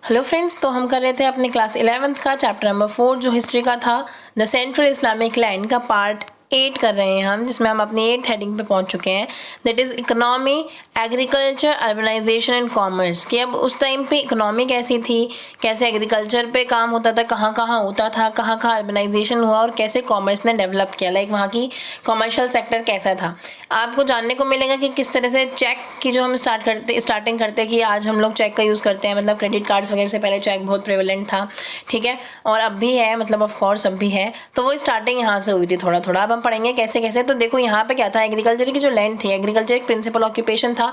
Hello friends, तो हम कर रहे थे अपने क्लास 11th का चैप्टर नंबर 4 जो हिस्ट्री का था, द सेंट्रल इस्लामिक लैंड का पार्ट 8 कर रहे हैं हम, जिसमें हम अपनी 8th हेडिंग पे पहुंच चुके हैं। That is economy, agriculture, urbanisation and commerce. कि अब उस टाइम पे इकोनॉमी कैसी थी, कैसे एग्रीकल्चर पे काम होता था, कहाँ कहाँ होता था, कहाँ कहाँ अर्बनाइजेशन हुआ और कैसे कॉमर्स ने डेवलप किया, लाइक वहाँ की कॉमर्शियल सेक्टर कैसा था। आपको जानने को मिलेगा कि किस तरह से चेक की जो हम स्टार्टिंग करते कि आज हम लोग चेक का यूज़ करते हैं, मतलब क्रेडिट कार्ड्स वगैरह से पहले चेक बहुत प्रेवलेंट था, ठीक है, और अब भी है, मतलब ऑफ कोर्स अब भी है। तो वो स्टार्टिंग यहाँ से हुई थी थोड़ा थोड़ा। अब हम पढ़ेंगे कैसे कैसे। तो देखो यहाँ पे क्या था, एग्रीकल्चर की जो लैंड थी, एग्रीकल्चर एक प्रिंसिपल ऑक्यूपेशन था,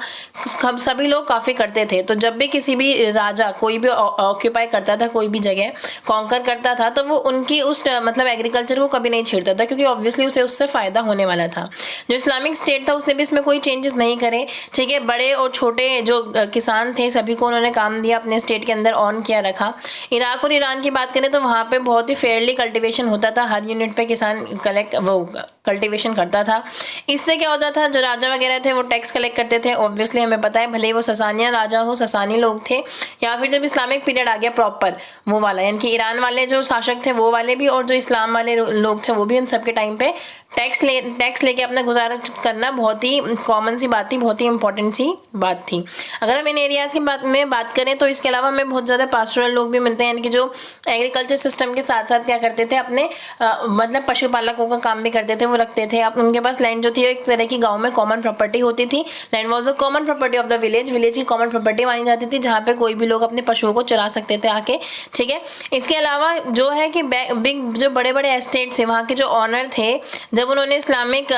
सभी लोग काफ़ी करते थे। तो जब भी किसी भी राजा कोई भी ऑक्यूपाई करता था, कोई भी जगह कॉन्कर करता था, तो वो उनकी उस मतलब एग्रीकल्चर को कभी नहीं छेड़ता था, क्योंकि ऑब्वियसली उसे उससे फ़ायदा होने वाला था। जो इस्लामिक स्टेट था उसने भी इसमें कोई चेंजेस नहीं करे, ठीक है। बड़े और छोटे जो किसान थे सभी को उन्होंने काम दिया, अपने स्टेट के अंदर ऑन किया रखा। इराक और ईरान की बात करें तो वहाँ पे बहुत ही फेयरली कल्टीवेशन होता था, हर यूनिट पे किसान कल्टीवेशन करता था। इससे क्या होता था, जो राजा वगैरह थे वो टैक्स कलेक्ट करते थे, ऑब्वियसली हमें पता है, भले ही वो ससानिया राजा हो, ससानी लोग थे, या फिर जब इस्लामिक पीरियड आ गया प्रॉपर वो वाला, यानी कि ईरान वाले जो शासक थे वो वाले भी, और जो इस्लाम वाले लोग थे वो भी, उन सबके टाइम पे टैक्स लेके अपना गुजारा करना बहुत ही कॉमन सी बात थी, बहुत ही इंपॉर्टेंट सी बात थी। अगर हम इन एरियाज़ की बात करें तो इसके अलावा हमें बहुत ज़्यादा पास्टोरल लोग भी मिलते हैं, यानी कि जो एग्रीकल्चर सिस्टम के साथ साथ क्या करते थे, अपने मतलब पशुपालकों का काम भी करते थे, वो रखते थे। अब उनके पास लैंड जो थी एक तरह की गाँव में कॉमन प्रॉपर्टी होती थी। Land was a common property of the village की कॉमन प्रॉपर्टी मानी जाती थी, जहाँ पे कोई भी लोग अपने पशुओं को चरा सकते थे आके, ठीक है। इसके अलावा जो है कि बिग जो बड़े बड़े एस्टेट्स है, वहाँ के जो ऑनर थे, जब उन्होंने इस्लामिक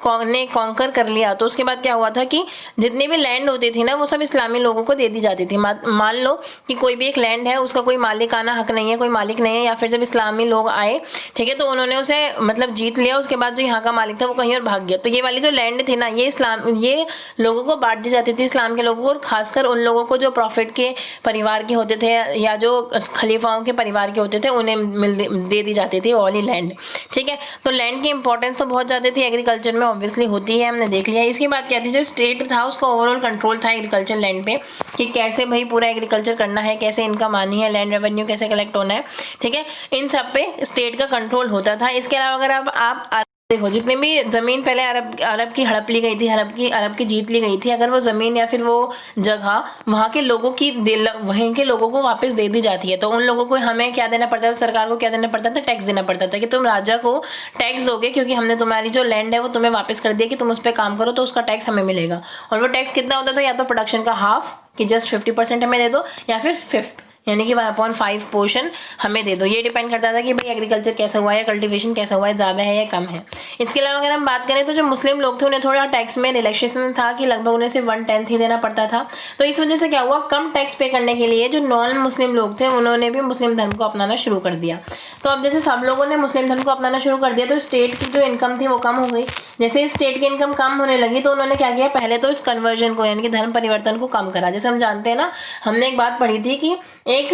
ने कॉन्कर कर लिया तो उसके बाद क्या हुआ था कि जितनी भी लैंड होती थी ना वो सब इस्लामी लोगों को दे दी जाती थी। मान लो कि कोई भी एक लैंड है, उसका कोई मालिकाना हक नहीं है, कोई मालिक नहीं है, या फिर जब इस्लामी लोग आए, ठीक है, तो उन्होंने उसे मतलब जीत लिया, उसके बाद जो यहाँ का मालिक था वो कहीं और भाग गया, तो ये वाली जो लैंड थी ना, ये लोगों को बांट दी जाती थी, इस्लाम के लोगों को, और खासकर उन लोगों को जो प्रॉफिट के परिवार के होते थे या जो खलीफाओं के परिवार के होते थे, उन्हें दे दी जाती थी वाली लैंड, ठीक है। तो लैंड की इंपॉर्टेंस तो बहुत ज़्यादा थी एग्रीकल्चर में, ऑब्वियसली होती है, हमने देख लिया। इसके बाद क्या थी, जो स्टेट था उसका ओवरऑल कंट्रोल था एग्रीकल्चर लैंड पे, कि कैसे भाई पूरा एग्रीकल्चर करना है, कैसे इनकम आनी है, लैंड रेवेन्यू कैसे कलेक्ट होना है, ठीक है, इन सब पे स्टेट का कंट्रोल होता था। इसके अलावा अगर आप देखो, जितनी भी ज़मीन पहले अरब की हड़प ली गई थी, अरब की जीत ली गई थी, अगर वो ज़मीन या फिर वो जगह वहाँ के लोगों की वहीं के लोगों को वापस दे दी जाती है, तो उन लोगों को हमें क्या देना पड़ता था, सरकार को क्या देना पड़ता था, टैक्स देना पड़ता था, कि तुम राजा को टैक्स दोगे क्योंकि हमने तुम्हारी जो लैंड है वो तुम्हें वापस कर दिया, कि तुम उस पर काम करो, तो उसका टैक्स हमें मिलेगा। और वो टैक्स कितना होता था, या तो प्रोडक्शन का हाफ, कि जस्ट 50% हमें दे दो, या फिर 5th यानी कि 1/5 पोर्शन हमें दे दो। ये डिपेंड करता था कि भाई एग्रीकल्चर कैसा हुआ है या कल्टीवेशन कैसा हुआ है, ज़्यादा है या कम है। इसके अलावा अगर हम बात करें तो जो मुस्लिम लोग थे उन्हें थोड़ा टैक्स में रिलैक्सेशन था, कि लगभग उन्हें सिर्फ 1/10 ही देना पड़ता था। तो इस वजह से क्या हुआ, कम टैक्स पे करने के लिए जो नॉन मुस्लिम लोग थे उन्होंने भी मुस्लिम धर्म को अपनाना शुरू कर दिया। तो अब जैसे सब लोगों ने मुस्लिम धर्म को अपनाना शुरू कर दिया, तो स्टेट की जो इनकम थी वो कम हो गई। जैसे स्टेट की इनकम कम होने लगी तो उन्होंने क्या किया, पहले तो इस कन्वर्जन को यानी कि धर्म परिवर्तन को कम करा। जैसे हम जानते हैं ना, हमने एक बात पढ़ी थी कि एक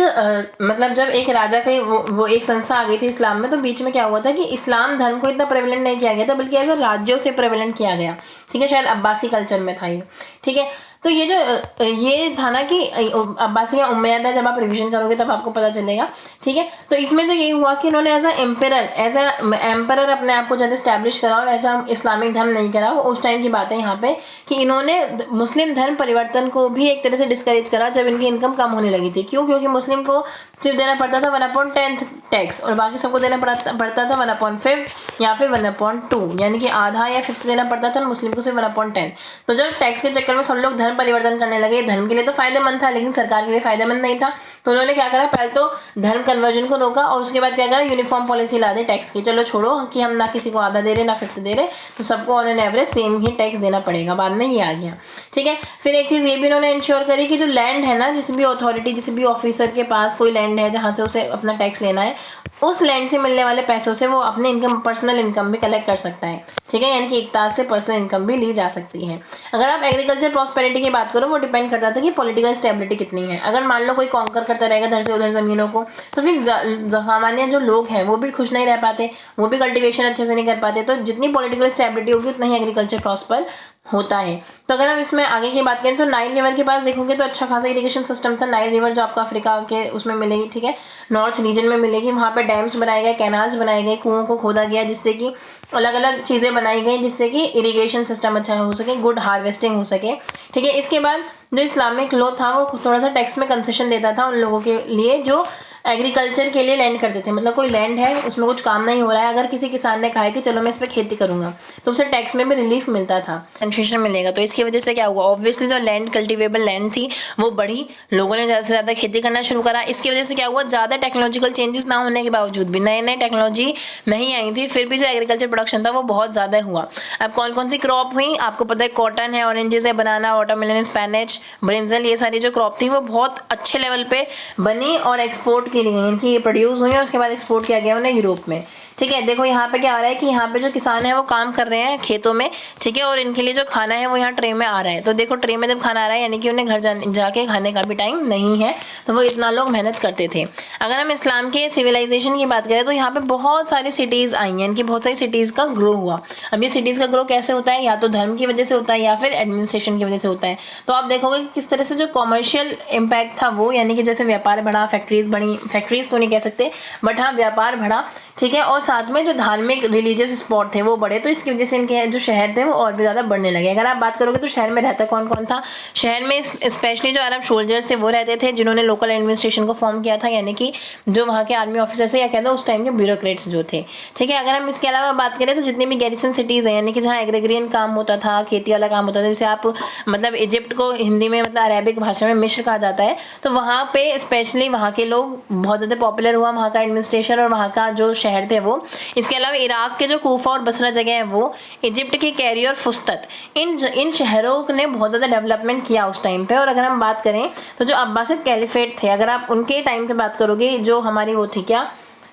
मतलब जब एक राजा का वो एक संस्था आ गई थी इस्लाम में, तो बीच में क्या हुआ था कि इस्लाम धर्म को इतना प्रेवलेंट नहीं किया गया था, बल्कि ऐसा राज्यों से प्रेवलेंट किया गया, ठीक है, शायद अब्बासी कल्चर में था ये, ठीक है। तो ये था ना कि अब्बासी या उमैयदा, जब आप रिवीजन करोगे तब आपको पता चलेगा, ठीक है। तो इसमें जो ये हुआ कि इन्होंने एज अ एम्परर अपने आप को जब इस्टेब्लिश करा, और ऐसा इस्लामिक धर्म नहीं करा, वो उस टाइम की बात है यहाँ पे, कि इन्होंने मुस्लिम धर्म परिवर्तन को भी एक तरह से डिस्करेज करा जब इनकी इनकम कम होने लगी थी। क्यों? क्योंकि मुस्लिम को सिर्फ देना पड़ता था 1/10 टैक्स, और बाकी सबको देना पड़ता था 1/5 या फिर 1/2, यानी कि आधा या 5th देना पड़ता था, मुस्लिम को सिर्फ 1/10। तो जब टैक्स के चक्कर में सब लोग धर्म परिवर्तन करने लगे, धर्म के लिए तो फायदेमंद था लेकिन सरकार के लिए फायदेमंद नहीं था, तो उन्होंने क्या करा, पहले तो धर्म कन्वर्जन को रोका, और उसके बाद क्या करा, यूनिफॉर्म पॉलिसी ला दी टैक्स की, चलो छोड़ो कि हम ना किसी को आधा दे रहे ना 5th दे रहे, तो सबको on an average same he tax देना पड़ेगा। बाद में ये आ गया, ठीक है। फिर एक चीज़ ये भी उन्होंने इंश्योर करी कि जो लैंड है ना, जिस भी अथॉरिटी, जिस भी ऑफिसर के पास कोई लैंड है जहाँ से उसे अपना टैक्स लेना है, उस लैंड से मिलने वाले पैसों से वो अपनी इनकम, पर्सनल इनकम भी कलेक्ट कर सकता है, ठीक है, यानी कि इकताज से पर्सनल इनकम भी ली जा सकती है। अगर आप एग्रीकल्चर प्रॉस्पेरिटी की बात करो, वो डिपेंड करता था कि पॉलिटिकल स्टेबिलिटी कितनी है। अगर मान लो कोई कॉन्कर करता रहेगा इधर से उधर ज़मीनों को, तो फिर सामान्य जो लोग हैं वो भी खुश नहीं रह पाते, वो भी कल्टिवेशन अच्छे से नहीं कर पाते, तो जितनी पॉलिटिकल स्टेबिलिटी होगी उतना ही एग्रीकल्चर प्रॉस्पर होता है। तो अगर हम इसमें आगे की बात करें तो नाइल रिवर के पास देखोगे तो अच्छा खासा इरिगेशन सिस्टम था। नाइल रिवर जो आपको अफ्रीका के उसमें मिलेगी, ठीक है, नॉर्थ रीजन में मिलेगी। वहाँ पे डैम्स बनाए गए, कैनाल्स बनाए गए, कुओं को खोदा गया जिससे कि अलग अलग चीज़ें बनाई गई जिससे कि इरिगेशन सिस्टम अच्छा हो सके, गुड हार्वेस्टिंग हो सके, ठीक है। इसके बाद जो इस्लामिक लॉ था वो थोड़ा सा टैक्स में कंसेशन देता था उन लोगों के लिए जो एग्रीकल्चर के लिए लैंड करते थे। मतलब कोई लैंड है उसमें कुछ काम नहीं हो रहा है, अगर किसी किसान ने कहा है कि चलो मैं इस पर खेती करूंगा तो उसे टैक्स में भी रिलीफ मिलता था, कंसेशन मिलेगा। तो इसकी वजह से क्या हुआ, ऑब्वियसली जो लैंड कल्टिवेबल लैंड थी वो बढ़ी, लोगों ने ज़्यादा से ज़्यादा खेती करना शुरू करा। इसकी वजह से क्या हुआ, ज़्यादा टेक्नोलॉजिकल चेंजेस ना होने के बावजूद भी, नए नए टेक्नोलॉजी नहीं आई थी, फिर भी जो एग्रीकल्चर प्रोडक्शन था वो बहुत ज़्यादा हुआ। अब कौन कौन सी क्रॉप हुई आपको पता है, कॉटन है, ऑरेंजेस है, बनाना, वाटरमेलन, स्पेनिश, ब्रिंजल, ये सारी जो क्रॉप थी वो बहुत अच्छे लेवल पे बनी और एक्सपोर्ट की गई, इनकी प्रोड्यूस हुई और उसके बाद एक्सपोर्ट किया गया उन्हें यूरोप में, ठीक है। देखो यहाँ पे क्या आ रहा है कि यहाँ पे जो किसान है वो काम कर रहे हैं खेतों में, ठीक है, और इनके लिए जो खाना है वो यहाँ ट्रे में आ रहा है। तो देखो ट्रे में जब खाना आ रहा है यानी कि उन्हें घर जाके खाने का भी टाइम नहीं है, तो वो इतना लोग मेहनत करते थे। अगर हम इस्लाम के सिविलाइजेशन की बात करें तो यहाँ पे बहुत सारी सिटीज़ आई हैं, इनकी बहुत सारी सिटीज़ का ग्रो हुआ। अब ये सिटीज़ का ग्रो कैसे होता है, या तो धर्म की वजह से होता है या फिर एडमिनिस्ट्रेशन की वजह से होता है। तो आप देखोगे कि किस तरह से जो कॉमर्शियल इम्पैक्ट था वो, यानी कि जैसे व्यापार बढ़ा, फैक्ट्रीज बड़ी, फैक्ट्रीज तो नहीं कह सकते बट हाँ व्यापार बढ़ा, ठीक है, और साथ में जो धार्मिक रिलीजियस स्पॉट थे वो बढ़े, तो इसकी वजह से इनके जो शहर थे वो और भी ज़्यादा बढ़ने लगे। अगर आप बात करोगे तो शहर में रहता कौन कौन था, शहर में स्पेशली जो अरब सोल्जर्स थे वो रहते थे जिन्होंने लोकल एडमिनिस्ट्रेशन को फॉर्म किया था, यानी कि जो वहाँ के आर्मी ऑफिसर्स थे या कहते हैं उस टाइम के ब्यूरोक्रेट्स जो थे, ठीक है। अगर हम इसके अलावा बात करें तो जितनी भी गैरिसन सिटीज़ हैं, यानी कि जहाँ एग्रीगेरियन काम होता था, खेती वाला काम होता था, जैसे आप मतलब इजिप्ट को हिंदी में मतलब अरेबिक भाषा में मिस्र कहा जाता है, तो वहाँ पे स्पेशली वहाँ के लोग बहुत ज़्यादा पॉपुलर हुआ, वहाँ का एडमिनिस्ट्रेशन और वहाँ का जो शहर थे वो। इसके अलावा इराक के जो कूफा और बसरा जगह है वो, इजिप्ट की कैरी और फुस्तत, इन शहरों ने बहुत ज़्यादा डेवलपमेंट किया उस टाइम पे। और अगर हम बात करें तो जो अब्बासिद कैलिफेट थे, अगर आप उनके टाइम पे बात करोगे, जो हमारी वो थी क्या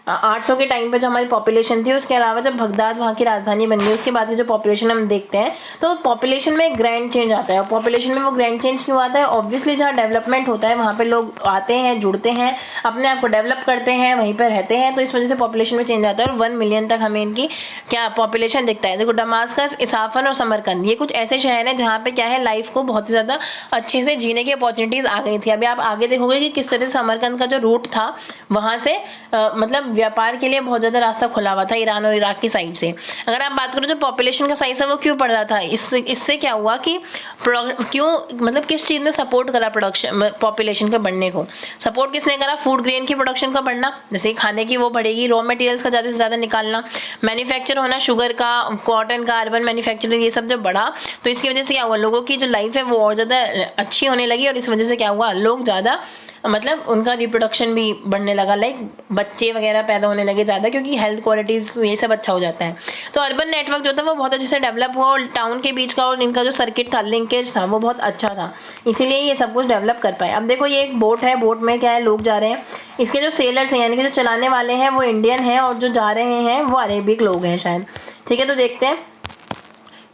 800 के टाइम पे जो हमारी पॉपुलेशन थी, उसके अलावा जब बगदाद वहाँ की राजधानी बन गई उसके बाद की जो पॉपुलेशन हम देखते हैं तो पॉपुलेशन में एक ग्रैंड चेंज आता है। और पॉपुलेशन में वो ग्रैंड चेंज क्यों आता है, ऑब्वियसली जहाँ डेवलपमेंट होता है वहाँ पे लोग आते हैं, जुड़ते हैं, अपने आप को डेवलप करते हैं, वहीं पर रहते हैं, तो इस वजह से पॉपुलेशन में चेंज आता है और 1 मिलियन तक हमें इनकी क्या पॉपुलेशन दिखता है। देखो दमास्कस, इसाफन और समरकंद, ये कुछ ऐसे शहर हैं जहाँ पे क्या है लाइफ को बहुत ही ज़्यादा अच्छे से जीने की अपॉर्चुनिटीज़ आ गई थी। अभी आप आगे देखोगे कि किस तरह से समरकंद का जो रूट था वहाँ से मतलब व्यापार के लिए बहुत ज़्यादा रास्ता खुला हुआ था ईरान और इराक की साइड से। अगर आप बात करो जो पॉपुलेशन का साइज है वो क्यों बढ़ रहा था, इससे क्या हुआ कि क्यों मतलब किस चीज़ ने सपोर्ट करा प्रोडक्शन पॉपुलेशन के बढ़ने को, सपोर्ट किसने करा, फूड ग्रेन की प्रोडक्शन का बढ़ना, जैसे खाने की वो बढ़ेगी, रॉ मटेरियल्स का ज़्यादा से ज़्यादा निकालना, मैन्युफैक्चर होना, शुगर का, कॉटन का, अर्बन मैन्युफैक्चरिंग, ये सब जो बढ़ा तो इसकी वजह से क्या हुआ, लोगों की जो लाइफ है वो और ज़्यादा अच्छी होने लगी और इस वजह से क्या हुआ, लोग ज़्यादा मतलब उनका रिप्रोडक्शन भी बढ़ने लगा, लाइक बच्चे वगैरह पैदा होने लगे ज़्यादा, क्योंकि हेल्थ क्वालिटीज़ ये सब अच्छा हो जाता है। तो अर्बन नेटवर्क जो था वो बहुत अच्छे से डेवलप हुआ और टाउन के बीच का और इनका जो सर्किट था, लिंकेज था, वो बहुत अच्छा था, इसीलिए ये सब कुछ डेवलप कर पाए। अब देखो ये एक बोट है, बोट में क्या है लोग जा रहे हैं, इसके जो सेलर्स हैं यानी कि जो चलाने वाले हैं वो इंडियन हैं और जो जा रहे हैं वो अरेबिक लोग हैं शायद, ठीक है। तो देखते हैं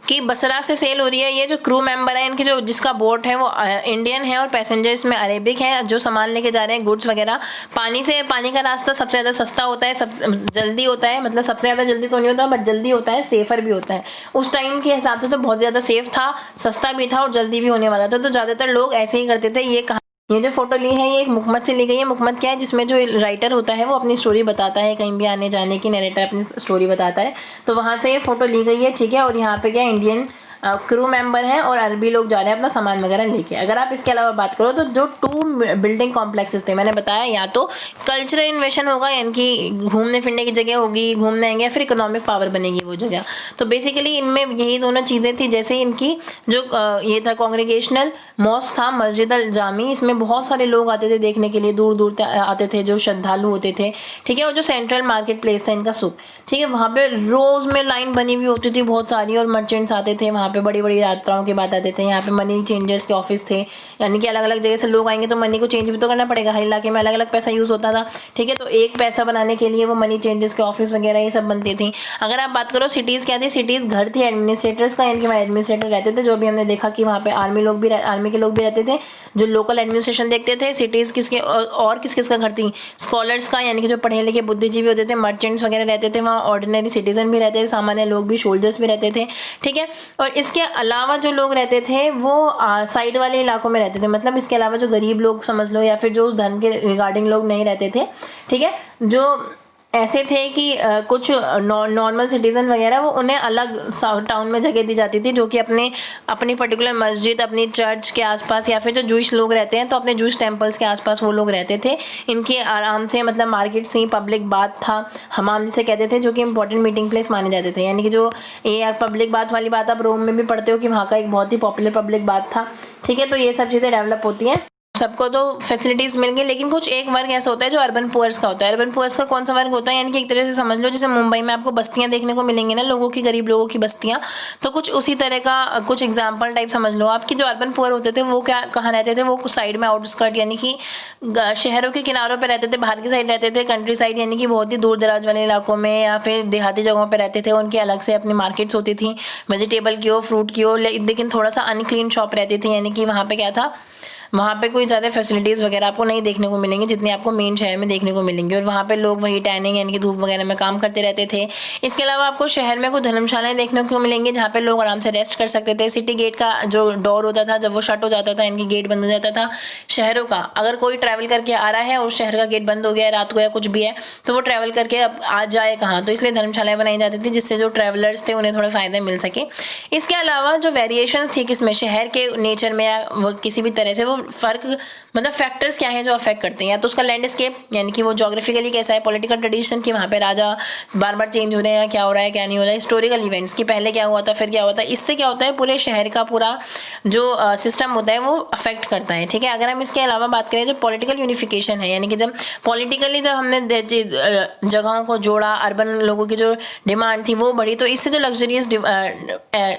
कि बसरा से सेल हो रही है, ये जो क्रू मेंबर है इनकी जो जिसका बोट है वो इंडियन है और पैसेंजर इसमें अरेबिक है, जो सामान लेके जा रहे हैं गुड्स वगैरह। पानी का रास्ता सबसे ज़्यादा सस्ता होता है, सब जल्दी होता है, मतलब सबसे ज़्यादा जल्दी तो नहीं होता बट जल्दी होता है, सेफ़र भी होता है। उस टाइम के हिसाब से तो बहुत ज़्यादा सेफ़ था, सस्ता भी था और जल्दी भी होने वाला था, तो ज़्यादातर लोग ऐसे ही करते थे। ये जो फोटो ली है ये एक मुकम्मत से ली गई है। मुकम्मत क्या है, जिसमें जो राइटर होता है वो अपनी स्टोरी बताता है, कहीं भी आने जाने की नरेटर अपनी स्टोरी बताता है, तो वहाँ से ये फोटो ली गई है, ठीक है। और यहाँ पे क्या इंडियन क्रू मेंबर हैं और अरबी लोग जा रहे हैं अपना सामान वगैरह लेके। अगर आप इसके अलावा बात करो तो जो 2 बिल्डिंग कॉम्प्लेक्सेस थे, मैंने बताया या तो कल्चरल इन्वेशन होगा यानी कि घूमने फिरने की जगह होगी, घूमने आएंगे, या फिर इकोनॉमिक पावर बनेगी वो जगह। तो बेसिकली इनमें यही दोनों चीज़ें थी। जैसे इनकी जो ये था कॉन्ग्रीगेशनल मॉस्क था, मस्जिद अल जामी, इसमें बहुत सारे लोग आते थे देखने के लिए, दूर दूर आते थे जो श्रद्धालु होते थे, ठीक है। और जो सेंट्रल मार्केट प्लेस था इनका सुख, ठीक है, वहाँ पे रोज़ में लाइन बनी हुई होती थी बहुत सारी और मर्चेंट्स आते थे वहाँ पे, बड़ी बड़ी यात्राओं के बाद आते थे। यहाँ पे मनी चेंजर्स के ऑफिस थे, यानी कि अलग अलग जगह से लोग आएंगे तो मनी को चेंज भी तो करना पड़ेगा, हर इलाके में अलग अलग पैसा यूज़ होता था, ठीक है। तो एक पैसा बनाने के लिए वो मनी चेंजर्स के ऑफिस वगैरह ये सब बनती थी। अगर आप बात करो सिटीज़ क्या थी, सिटीज़ घर थी एडमिनिस्ट्रेटर्स का, यानी कि वहाँ एडमिनिस्ट्रेटर रहते थे, जो भी हमने देखा कि वहाँ पे आर्मी के लोग भी रहते थे जो लोकल एडमिनिस्ट्रेशन देखते थे। सिटीज़ किसके और किस किस का घर थी, स्कॉलर्स का, यानी कि जो पढ़े लिखे बुद्धिजीवी होते थे, मर्चेंट्स वगैरह रहते थे वहाँ, ऑर्डिनरी सिटीजन भी रहते थे, सामान्य लोग भी, सोल्जर्स भी रहते थे, ठीक है। और इसके अलावा जो लोग रहते थे वो साइड वाले इलाकों में रहते थे, मतलब इसके अलावा जो गरीब लोग समझ लो या फिर जो उस धन के रिगार्डिंग लोग नहीं रहते थे, ठीक है, जो ऐसे थे कि कुछ नॉर्मल सिटीज़न वगैरह, वो उन्हें अलग टाउन में जगह दी जाती थी, जो कि अपनी पर्टिकुलर मस्जिद, अपनी चर्च के आसपास, या फिर जो जूइश लोग रहते हैं तो अपने जूइश टेम्पल्स के आसपास वो लोग रहते थे। इनके आराम से, मतलब मार्केट से ही पब्लिक बाथ था, हमाम जिसे कहते थे, जो कि इंपॉर्टेंट मीटिंग प्लेस माने जाते थे। यानी कि जो ये पब्लिक बाथ वाली बात आप रोम में भी पढ़ते हो कि वहाँ का एक बहुत ही पॉपुलर पब्लिक बाथ था, ठीक है। तो ये सब चीज़ें डेवलप होती हैं, सबको तो फैसिलिटीज़ मिल गई, लेकिन कुछ एक वर्ग ऐसा होता है जो अर्बन पुअर्स का होता है। अर्बन पुअर्स का कौन सा वर्ग होता है, यानी कि एक तरह से समझ लो जैसे मुंबई में आपको बस्तियां देखने को मिलेंगी ना, लोगों की, गरीब लोगों की बस्तियां, तो कुछ उसी तरह का कुछ एग्जाम्पल टाइप समझ लो आपकी। जो अर्बन पुअर होते थे वो क्या कहाँ रहते थे, वो कुछ साइड में आउटस्कर्ट, यानी कि शहरों के किनारों पर रहते थे, बाहर की साइड रहते थे, कंट्री साइड, यानी कि बहुत ही दूर दराज वाले इलाकों में या फिर देहाती जगहों पर रहते थे। उनकी अलग से अपनी मार्केट्स होती थी, वेजिटेबल की हो, फ्रूट की हो, लेकिन थोड़ा सा अनक्लीन शॉप रहती थी, यानी कि वहाँ पे क्या था, वहाँ पे कोई ज़्यादा फैसिलिटीज़ वगैरह आपको नहीं देखने को मिलेंगी जितनी आपको मेन शहर में देखने को मिलेंगी। और वहाँ पे लोग वही टैनिंग यानी कि धूप वगैरह में काम करते रहते थे। इसके अलावा आपको शहर में कुछ धर्मशालाएं देखने को मिलेंगी जहाँ पे लोग आराम से रेस्ट कर सकते थे। सिटी गेट का जो डोर होता था, जब वो शट हो जाता था, इनकी गेट बंद हो जाता था शहरों का, अगर कोई ट्रैवल करके आ रहा है और शहर का गेट बंद हो गया है रात को या कुछ भी है, तो वो ट्रैवल करके अब आ जाए कहाँ, तो इसलिए धर्मशालाएं बनाई जाती थी जिससे जो ट्रैवलर्स थे उन्हें थोड़ा फ़ायदा मिल सके। इसके अलावा जो वेरिएशंस थी किसमें, शहर के नेचर में या वो किसी भी तरह से, वो फ़र्क, मतलब फैक्टर्स क्या हैं जो अफेक्ट करते हैं, या तो उसका लैंडस्केप यानी कि वो जोग्राफिकली कैसा है, पॉलिटिकल ट्रेडिशन कि वहाँ पे राजा बार बार चेंज हो रहे हैं, क्या हो रहा है क्या नहीं हो रहा है, हिस्टोरिकल इवेंट्स कि पहले क्या हुआ था फिर क्या हुआ था। इससे क्या होता है, पूरे शहर का पूरा जो सिस्टम होता है वो अफेक्ट करता है, ठीक है। अगर हम इसके अलावा बात करें जो पॉलिटिकल यूनिफिकेशन है, यानी कि जब पॉलिटिकली जब हमने जगहों को जोड़ा, अर्बन लोगों की जो डिमांड थी वो बढ़ी, तो इससे जो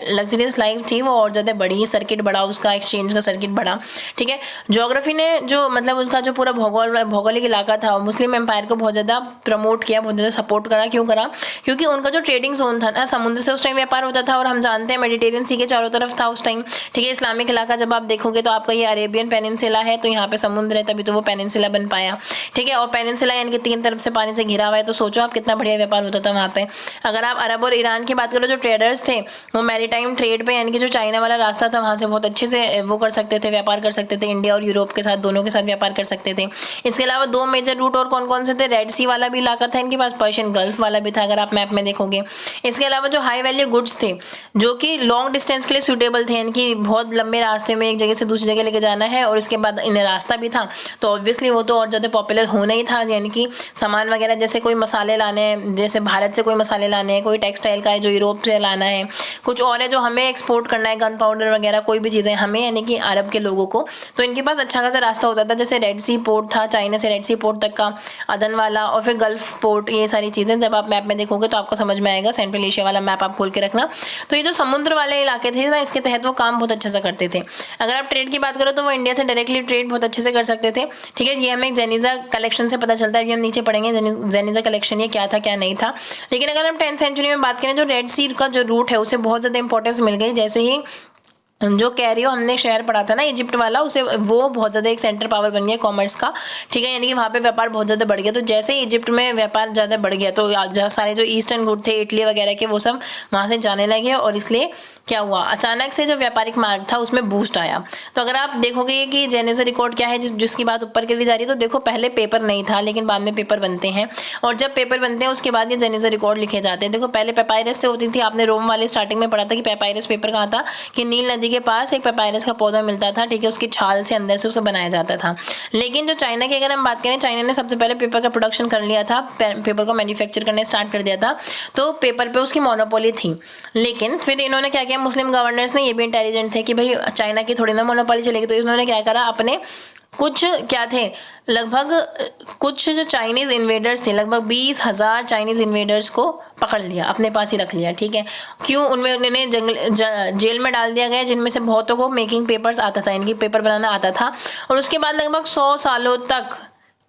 लग्जरियस लाइफ थी वो और ज़्यादा बढ़ी, सर्किट बढ़ा, उसका एक्सचेंज का सर्किट बढ़ा, ठीक है। ज्योग्राफी ने जो मतलब उनका जो पूरा भौगोलिक इलाका था, मुस्लिम एम्पायर को बहुत ज़्यादा प्रमोट किया, बहुत ज़्यादा सपोर्ट करा। क्यों करा, क्योंकि उनका जो ट्रेडिंग जोन था ना, समुद्र से उस टाइम व्यापार होता था, और हम जानते हैं मेडिटेरियन सी के चारों तरफ था उस टाइम, ठीक है। इस्लामिक इलाका जब आप देखोगे तो आपका ये अरेबियन पेनिनसुला है, तो यहाँ पे समुद्र है, तभी तो वो पेनिनसुला बन पाया, ठीक है। और पेनिनसुला यानी कि 3 तरफ से पानी से घिरा हुआ है, तो सोचो आप कितना बढ़िया व्यापार होता था वहाँ पे। अगर आप अरब और ईरान की बात करो, जो ट्रेडर्स थे वो मैरीटाइम ट्रेड पे, यानी कि जो चाइना वाला रास्ता था वहाँ से बहुत अच्छे से वो कर सकते थे, व्यापार कर सकते थे, इंडिया और यूरोप के साथ, दोनों के साथ व्यापार कर सकते थे। इसके अलावा 2 मेजर रूट और कौन कौन से थे, रेड सी वाला भी इलाका था इनके पास, पर्शियन गल्फ वाला भी था अगर आप मैप में देखोगे। इसके अलावा जो हाई वैल्यू गुड्स थे जो कि लॉन्ग डिस्टेंस के लिए सूटेबल थे, यानी कि बहुत लंबे रास्ते में एक जगह से दूसरी जगह लेके जाना है, और इसके बाद इन्हें रास्ता भी था, तो ऑब्वियसली वो तो और ज़्यादा पॉपुलर होना ही था। यानी कि सामान वगैरह जैसे कोई मसाले लाने हैं, जैसे भारत से कोई मसाले लाने हैं, कोई टेक्सटाइल का है जो यूरोप से लाना है, कुछ और है जो हमें एक्सपोर्ट करना है, गन पाउडर वगैरह कोई भी चीज़ें हमें, यानी कि अरब के लोगों को, तो इनके पास अच्छा खासा रास्ता होता था। जैसे रेड सी पोर्ट था, चाइना से रेड सी पोर्ट तक का, अदन वाला, और फिर गल्फ पोर्ट, ये सारी चीज़ें जब आप मैप में देखोगे तो आपको समझ में आएगा। सेंट्रल एशिया वाला मैप आप खोल के रखना। तो ये जो समुद्र वाले इलाके थे ना, इसके तहत वो काम बहुत अच्छा से करते थे। अगर आप ट्रेड की बात करो तो वो इंडिया से डायरेक्टली ट्रेड बहुत अच्छे से कर सकते थे, ठीक है। ये हमें जेनिजा कलेक्शन से पता चलता है, अभी हम नीचे पढ़ेंगे जेनिजा कलेक्शन ये क्या था क्या नहीं था। लेकिन अगर हम 10th सेंचुरी में बात करें, जो रेड सी का जो रूट है उसे बहुत ज़्यादा इंपॉर्टेंस मिल गई। जैसे ही जो कैरियो हमने शहर पढ़ा था ना इजिप्ट वाला, उसे वो बहुत ज़्यादा एक सेंटर पावर बन गया कॉमर्स का, ठीक है। यानी कि वहाँ पे व्यापार बहुत ज़्यादा बढ़ गया। तो जैसे ही इजिप्ट में व्यापार ज़्यादा बढ़ गया तो सारे जो ईस्टर्न गुड थे, इटली वगैरह के, वो सब वहाँ से जाने लगे, और इसलिए क्या हुआ, अचानक से जो व्यापारिक मार्ग था उसमें बूस्ट आया। तो अगर आप देखोगे कि जेनेजा रिकॉर्ड क्या है, जिसकी बात ऊपर करी जा रही है, तो देखो पहले पेपर नहीं था, लेकिन बाद में पेपर बनते हैं, और जब पेपर बनते हैं उसके बाद ये जेनेजा रिकॉर्ड लिखे जाते हैं। देखो पहले पेपायरस से होती थी, आपने रोम वाले स्टार्टिंग में पढ़ा था कि पेपायरस पेपर कहाँ था, कि नील नदी के पास एक पेपायरस का पौधा मिलता था, ठीक है, उसकी छाल से अंदर से उसे बनाया जाता था। लेकिन जो चाइना की अगर हम बात करें, चाइना ने सबसे पहले पेपर का प्रोडक्शन कर लिया था, पेपर को मैन्युफैक्चर करने स्टार्ट कर दिया था, तो पेपर पे उसकी मोनोपोली थी। लेकिन फिर इन्होंने क्या किया, मुस्लिम गवर्नर्स ने, ये भी इंटेलिजेंट थे कि भाई चाइना की थोड़ी ना मोनोपोली चलेगी, तो इन्होंने क्या करा, अपने कुछ क्या थे, लगभग कुछ जो चाइनीज़ इन्वेडर्स थे, लगभग 20,000 चाइनीज़ इन्वेडर्स को पकड़ लिया, अपने पास ही रख लिया, ठीक है। क्यों, उनमें उन्हें जेल में डाल दिया गया, जिनमें से बहुतों को मेकिंग पेपर्स आता था, इनकी पेपर बनाना आता था। और उसके बाद लगभग 100 सालों तक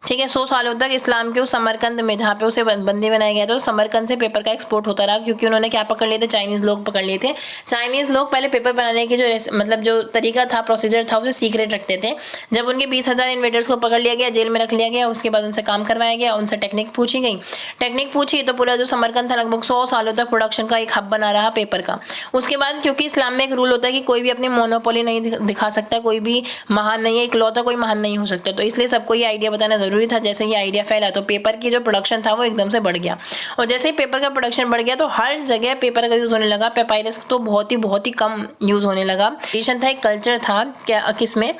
ठीक है। 100 सालों तक इस्लाम के उस समरकंद में जहाँ पे उसे बंदी बनाया गया था, समरकंद से पेपर का एक्सपोर्ट होता रहा, क्योंकि उन्होंने क्या पकड़ लिए थे, चाइनीज़ लोग पकड़ लिए थे। चाइनीज़ लोग पहले पेपर बनाने की मतलब जो तरीका था, प्रोसीजर था, उसे सीक्रेट रखते थे। जब उनके 20,000 इन्वेडर्स को पकड़ लिया गया, जेल में रख लिया गया, उसके बाद उनसे काम करवाया गया, उनसे टेक्निक पूछी गई। टेक्निक पूछी तो पूरा जो समरकंद था लगभग 100 सालों तक प्रोडक्शन का एक हब बना रहा पेपर का। उसके बाद क्योंकि इस्लाम में एक रूल होता है कि कोई भी अपनी मोनोपोली नहीं दिखा सकता, कोई भी महान नहीं है, इकलौता कोई महान नहीं हो सकता, तो इसलिए सबको ये आइडिया बताना ज़रूरी था। जैसे ये आइडिया फैला तो पेपर की जो प्रोडक्शन था वो एकदम से बढ़ गया, और जैसे ही पेपर का प्रोडक्शन बढ़ गया तो हर जगह पेपर का यूज़ होने लगा। पेपायरस तो बहुत ही कम यूज़ होने लगा। ट्रेडिशन था, एक कल्चर था, क्या किसमें,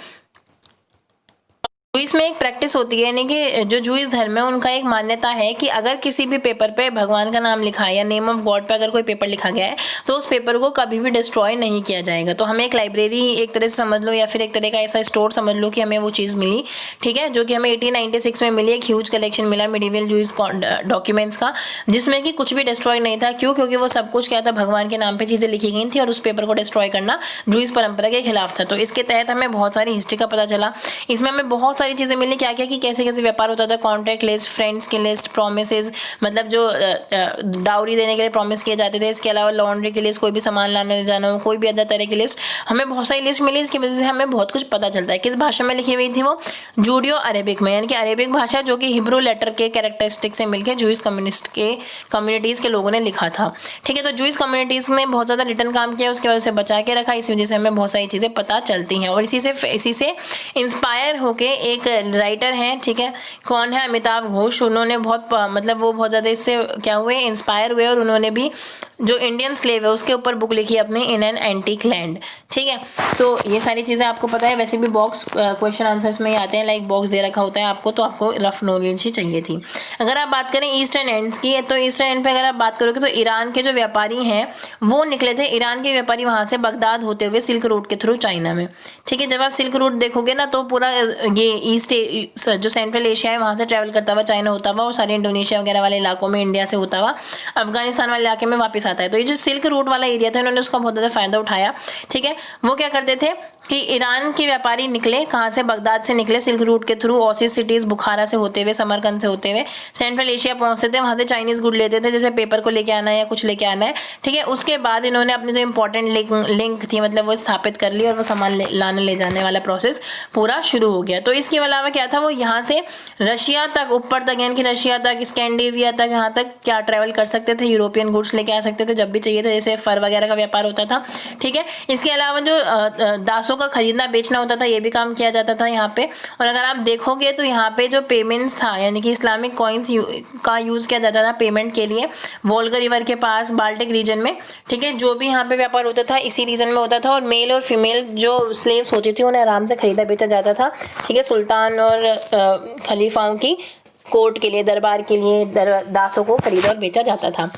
जूइस में एक प्रैक्टिस होती है, यानी कि जो जूइस धर्म है उनका एक मान्यता है कि अगर किसी भी पेपर पे भगवान का नाम लिखा है या नेम ऑफ गॉड पे अगर कोई पेपर लिखा गया है तो उस पेपर को कभी भी डिस्ट्रॉय नहीं किया जाएगा। तो हमें एक लाइब्रेरी एक तरह से समझ लो, या फिर एक तरह का ऐसा स्टोर समझ लो कि हमें वो चीज़ मिली, ठीक है, जो कि हमें 1896 में मिली। एक ह्यूज कलेक्शन मिला मिडीवल जूइस डॉक्यूमेंट्स का, जिसमें कि कुछ भी डिस्ट्रॉय नहीं था। क्यों? क्योंकि वो सब कुछ क्या था, भगवान के नाम पर चीज़ें लिखी गई थी, और उस पेपर को डिस्ट्रॉय करना जूइस परंपरा के खिलाफ था। तो इसके तहत हमें बहुत सारी हिस्ट्री का पता चला। इसमें हमें बहुत सारी चीज़ें मिली, क्या कि कैसे कैसे व्यापार होता था, कॉन्ट्रैक्ट लिस्ट, फ्रेंड्स की लिस्ट, प्रोमिसेस, मतलब जो डाउरी देने के लिए प्रॉमिस किए जाते थे। इसके अलावा लॉन्ड्री की लिस्ट, कोई भी सामान लाने ले जाना हो, कोई भी अदर तरह की लिस्ट, हमें बहुत सारी लिस्ट मिली। इसकी वजह से हमें बहुत कुछ पता चलता है। किस भाषा में लिखी हुई थी वो? जूडियो अरेबिक में, यानी कि अरेबिक भाषा, जो कि हिब्रू लेटर के कैरेक्टरिस्टिक से मिलकर जूइस कम्युनिटीज़ के लोगों ने लिखा था, ठीक है। तो जूइस कम्युनिटीज़ ने बहुत ज़्यादा रिटर्न काम किया, उसके वजह से बचा के रखा, इस वजह से हमें बहुत सारी चीज़ें पता चलती हैं। और इसी से इंस्पायर होके एक राइटर हैं, ठीक है, कौन है? अमिताभ घोष। उन्होंने मतलब वो बहुत ज़्यादा इससे क्या हुए, इंस्पायर हुए, और उन्होंने भी जो इंडियन स्लेव है उसके ऊपर बुक लिखी अपनी, इन एन एंटीक लैंड, ठीक है। तो ये सारी चीज़ें आपको पता है। वैसे भी बॉक्स क्वेश्चन आंसर्स में ही आते हैं, लाइक बॉक्स दे रखा होता है आपको, तो आपको रफ नॉलेज ही चाहिए थी। अगर आप बात करें ईस्टर्न एंड्स की, तो ईस्टर्न एंड पे अगर आप बात करोगे तो ईरान के जो व्यापारी हैं वो निकले थे। ईरान के व्यापारी वहाँ से बगदाद होते हुए सिल्क रूट के थ्रू चाइना में, ठीक है। जब आप सिल्क रूट देखोगे ना तो पूरा ये ईस्ट जो सेंट्रल एशिया है वहाँ से ट्रैवल करता हुआ चाइना होता हुआ, और सारे इंडोनेशिया वगैरह वाले इलाकों में, इंडिया से होता हुआ अफगानिस्तान वाले इलाके में वापस आता है। तो ये जो सिल्क रूट वाला एरिया था, इन्होंने उसका बहुत ज़्यादा फायदा उठाया, ठीक है। वो क्या करते थे कि ईरान के व्यापारी निकले, कहाँ से? बगदाद से निकले सिल्क रूट के थ्रू, ओसिस सिटीज़, बुखारा से होते हुए, समरकंद से होते हुए सेंट्रल एशिया पहुँचते थे। वहाँ से चाइनीज़ गुड लेते थे, जैसे पेपर को लेके आना है या कुछ लेके आना है, ठीक है। उसके बाद इन्होंने अपनी जो इंपॉर्टेंट लिंक थी, मतलब वो स्थापित कर ली, और वो सामान लाने ले जाने वाला प्रोसेस पूरा शुरू हो गया। तो इसके अलावा क्या था, वो यहाँ से रशिया तक, ऊपर तक, यानी कि रशिया तक, स्कैंडिनेविया तक, यहाँ तक क्या ट्रैवल कर सकते थे, यूरोपियन गुड्स लेके आ सकते थे जब भी चाहिए था, जैसे फर वगैरह का व्यापार होता था, ठीक है। इसके अलावा जो दासों का खरीदना बेचना होता था, ये भी काम किया जाता था यहाँ पे। और अगर आप देखोगे तो यहाँ पे जो पेमेंट्स था, यानी कि इस्लामिक कॉइन्स का यूज़ किया जाता था पेमेंट के लिए, वोल्गा रिवर के पास, बाल्टिक रीजन में, ठीक है। जो भी यहाँ पे व्यापार होता था इसी रीजन में होता था, और मेल और फीमेल जो स्लेव्स होती थी उन्हें आराम से खरीदा बेचा जाता था, ठीक है। सुल्तान और खलीफाओं की कोर्ट के लिए, दरबार के लिए दासों को खरीदा और बेचा जाता था।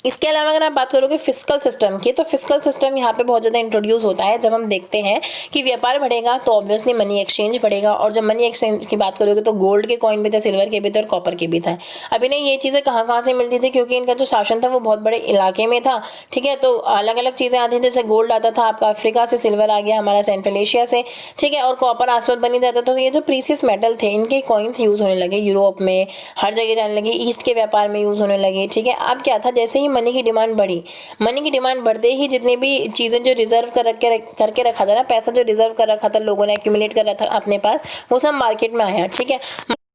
इसके अलावा अगर आप बात करोगे फिस्कल सिस्टम की, तो फिस्कल सिस्टम यहाँ पे बहुत ज़्यादा इंट्रोड्यूस होता है जब हम देखते हैं कि व्यापार बढ़ेगा तो ऑब्वियसली मनी एक्सचेंज बढ़ेगा। और जब मनी एक्सचेंज की बात करोगे तो गोल्ड के कॉइन भी थे, सिल्वर के भी थे, और कॉपर के भी था। अब इन्हें ये चीज़ें कहाँ से मिलती थी, क्योंकि इनका जो शासन था वो बहुत बड़े इलाके में था, ठीक है। तो अलग अलग चीज़ें आती थी, जैसे गोल्ड आता था आपका अफ्रीका से, सिल्वर आ गया हमारा सेंट्रल एशिया से, ठीक है, और कॉपर आसपास बनी जाता था। तो ये जो प्रीसियस मेटल थे इनके कॉइन्स यूज़ होने लगे, यूरोप में हर जगह जाने लगे, ईस्ट के व्यापार में यूज़ होने लगे, ठीक है। अब क्या था, जैसे ही मनी की डिमांड मनी की डिमांड बढ़ते ही जितनी भी चीज़ें जो रिजर्व करके रखा था ना, पैसा जो रिजर्व कर रखा था लोगों ने, एक्यूमुलेट कर रखा था अपने पास, वो सब मार्केट में आया, ठीक है।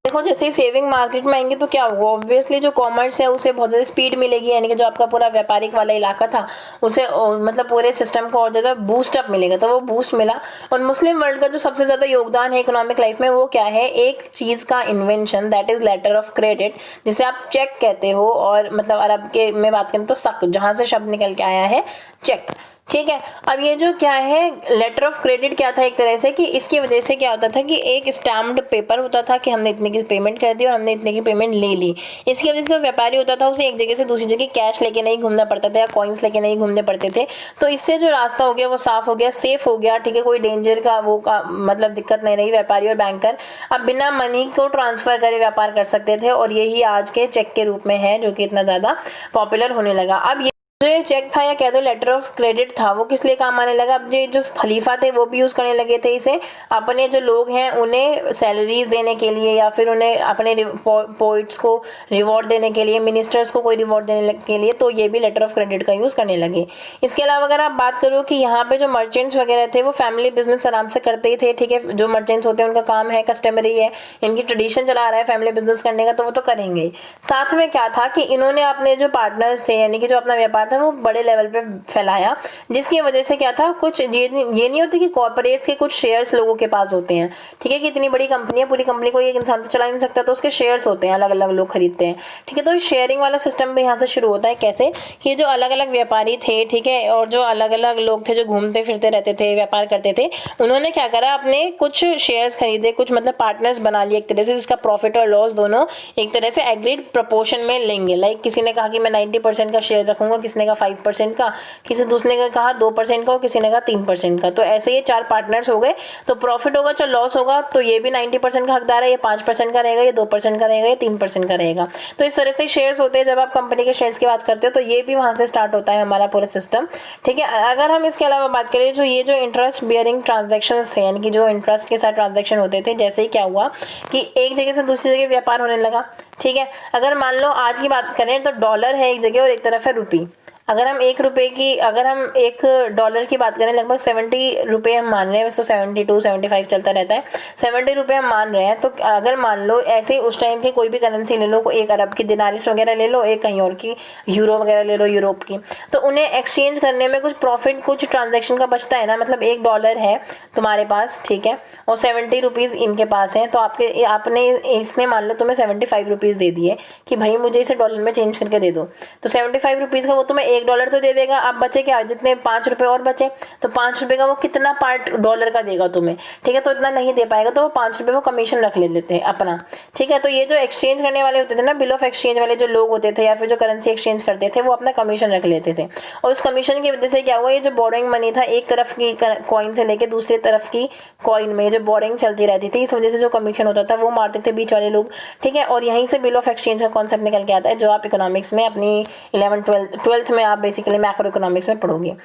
देखो जैसे ही सेविंग मार्केट में आएंगे तो क्या होगा, ऑब्वियसली जो कॉमर्स है उसे बहुत ज़्यादा स्पीड मिलेगी, यानी कि जो आपका पूरा व्यापारिक वाला इलाका था उसे मतलब पूरे सिस्टम को और ज़्यादा बूस्ट अप मिलेगा। तो वो बूस्ट मिला। और मुस्लिम वर्ल्ड का जो सबसे ज़्यादा योगदान है इकोनॉमिक लाइफ में वो क्या है, एक चीज़ का invention, that is letter of credit, जिसे आप चेक कहते हो, और मतलब अरब के में बात करें तो सक, जहाँ से शब्द निकल के आया है चेक, ठीक है। अब ये जो क्या है लेटर ऑफ क्रेडिट क्या था, एक तरह से कि इसकी वजह से क्या होता था कि एक स्टैम्प्ड पेपर होता था कि हमने इतने की पेमेंट कर दी और हमने इतने की पेमेंट ले ली। इसकी वजह से जो व्यापारी होता था उसे एक जगह से दूसरी जगह कैश लेके नहीं घूमना पड़ता था या कॉइन्स लेके नहीं घूमने पड़ते थे। तो इससे जो रास्ता हो गया वो साफ हो गया, सेफ हो गया, ठीक है। कोई डेंजर का मतलब दिक्कत नहीं रही। व्यापारी और बैंकर अब बिना मनी को ट्रांसफर करे व्यापार कर सकते थे, और यही आज के चेक के रूप में है जो कि इतना ज़्यादा पॉपुलर होने लगा। अब जो ये चेक था या कह दो लेटर ऑफ क्रेडिट था, वो किस लिए काम आने लगा? अब ये जो खलीफा थे वो भी यूज़ करने लगे थे इसे, अपने जो लोग हैं उन्हें सैलरीज देने के लिए या फिर उन्हें अपने पोइट्स को रिवॉर्ड देने के लिए, मिनिस्टर्स को कोई रिवॉर्ड देने के लिए, तो ये भी लेटर ऑफ क्रेडिट का यूज़ करने लगे। इसके अलावा अगर आप बात करो कि यहाँ पे जो मर्चेंट्स वगैरह थे वो फैमिली बिजनेस आराम से करते ही थे, ठीक है। जो मर्चेंट्स होते हैं उनका काम है, कस्टमरी है, इनकी ट्रेडिशन चला रहा है फैमिली बिजनेस करने का, तो वो तो करेंगे। साथ में क्या था कि इन्होंने अपने जो पार्टनर्स थे यानी कि जो अपना व्यापार था वो बड़े लेवल पे फैलाया, जिसकी वजह से क्या था, कुछ ये नहीं होती कि कॉर्पोरेट्स के कुछ शेयर्स लोगों के पास होते हैं, ठीक है, कि इतनी बड़ी कंपनी है, पूरी कंपनी को एक इंसान तो चला नहीं सकता, तो उसके शेयर्स होते हैं, अलग अलग लोग खरीदते हैं, ठीक है। तो शेयरिंग वाला सिस्टम भी यहाँ से शुरू होता है। कैसे कि जो अलग अलग व्यापारी थे, ठीक है, और जो अलग अलग लोग थे जो घूमते फिरते रहते थे, व्यापार करते थे, उन्होंने क्या करा, अपने कुछ शेयर्स खरीदे, कुछ मतलब पार्टनर्स बना लिए एक तरह से, जिसका प्रॉफिट और लॉस दोनों एक तरह से एग्रीड प्रपोर्शन में लेंगे। लाइक किसी ने कहा कि मैं 90% का शेयर रखूंगा, किसी ने कहा 5% का, किसी दूसरे ने कहा 2% का, और किसी ने कहा 3% का। तो ऐसे ये 4 पार्टनर्स हो गए, तो प्रॉफिट होगा चाहे लॉस होगा, तो ये भी 90% का हकदार है, ये 5% का रहेगा, ये 2% का रहेगा, ये 3% का रहेगा। तो इस तरह से शेयर्स होते हैं। जब आप कंपनी के शेयर्स की बात करते हो तो ये भी वहाँ से स्टार्ट होता है हमारा पूरा सिस्टम, ठीक है। अगर हम इसके अलावा बात करें, जो ये जो इंटरेस्ट बियरिंग ट्रांजेक्शन्स थे, यानी कि जो इंटरेस्ट के साथ ट्रांजेक्शन होते थे, जैसे ही क्या हुआ कि एक जगह से दूसरी जगह व्यापार होने लगा, ठीक है। अगर मान लो आज की बात करें तो डॉलर है एक जगह और एक तरफ है रुपी। अगर हम $1 की बात करें, लगभग 70 रुपये हम मान रहे हैं, वैसे तो 72 75 चलता रहता है, 70 रुपये हम मान रहे हैं। तो अगर मान लो ऐसे उस टाइम की कोई भी करेंसी ले लो, 1 अरब की दिनारिस वगैरह ले लो, एक कहीं और की यूरो वगैरह ले लो, यूरोप की, तो उन्हें एक्सचेंज करने में कुछ प्रॉफिट, कुछ ट्रांजेक्शन का बचता है ना। मतलब $1 है तुम्हारे पास, ठीक है, और 70 रुपीज़ इनके पास है, तो आपने इसने मान लो तुम्हें 75 रुपीज़ दे दिए कि भाई मुझे इसे डॉलर में चेंज करके दे दो, तो 75 रुपीज़ का वो तुम्हें $1 तो दे देगा। अब बचे क्या, जितने 5 रुपये और बचे, तो 5 रुपये का वो कितना पार्ट डॉलर का देगा तुम्हें, ठीक है। तो इतना नहीं दे पाएगा, तो वो 5 रुपये वो कमीशन रख लेते हैं अपना, ठीक है। तो ये जो एक्सचेंज करने वाले होते थे ना, बिल ऑफ एक्सचेंज वाले जो लोग होते थे या फिर जो करेंसी एक्सचेंज करते थे, वो अपना कमीशन रख लेते थे। और उस कमीशन की वजह से क्या हुआ, ये जो बोरोइंग मनी था, एक तरफ की कॉइन से लेके दूसरी तरफ की कॉइन में जो बोरोइंग चलती रहती थी, इस वजह से जो कमीशन होता था वो मारते थे बीच वाले लोग, ठीक है। और यहीं से बिल ऑफ एक्सचेंज का कॉन्सेप्ट निकल के आता है, जो आप इकोनॉमिक्स में अपनी 12th में आप बेसिकली मैक्रो इकोनॉमिक्स में पढ़ोगे।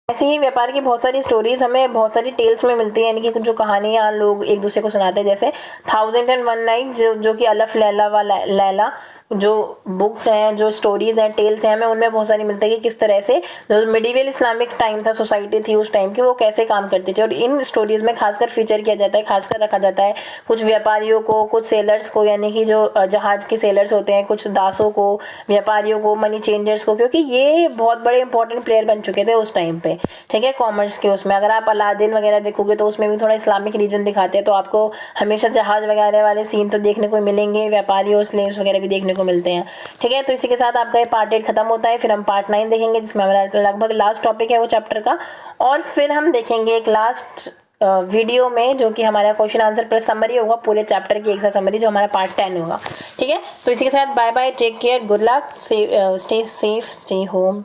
ऐसे ही व्यापार की बहुत सारी स्टोरीज हमें बहुत सारी टेल्स में मिलती है, यानी कि जो कहानियाँ लोग एक दूसरे को सुनाते हैं, जैसे 1001 नाइट जो कि अलफ लैला व लैला जो बुक्स हैं, जो स्टोरीज़ हैं, टेल्स हैं, हमें उनमें बहुत सारी मिलती है कि किस तरह से जो मिडिवल इस्लामिक टाइम था, सोसाइटी थी उस टाइम की, वो कैसे काम करती थी। और इन स्टोरीज़ में खासकर फीचर किया जाता है, खासकर रखा जाता है कुछ व्यापारियों को, कुछ सेलर्स को, यानी कि जो जहाज़ के सेलर्स होते हैं, कुछ दासों को, व्यापारियों को, मनी चेंजर्स को, क्योंकि ये बहुत बड़े इंपॉर्टेंट प्लेयर बन चुके थे उस टाइम पे, ठीक है, कॉमर्स के उसमें। अगर आप अलादीन वगैरह देखोगे तो उसमें भी थोड़ा इस्लामिक रीजन दिखाते हैं, तो आपको हमेशा जहाज़ वगैरह वाले सीन तो देखने को मिलेंगे, व्यापारी और स्लेव्स वगैरह भी देखने को मिलते हैं, ठीक है। तो इसी के साथ आपका ये पार्ट 8 खत्म होता है। फिर हम पार्ट 9 देखेंगे, जिसमें हमारा लगभग लास्ट टॉपिक है वो चैप्टर का, और फिर हम देखेंगे एक लास्ट वीडियो में जो कि हमारा क्वेश्चन आंसर प्लस समरी होगा पूरे चैप्टर की, एक साथ समरी, जो हमारा पार्ट 10 होगा, ठीक है। तो इसी के साथ bye bye, take care, good luck, stay safe, stay home.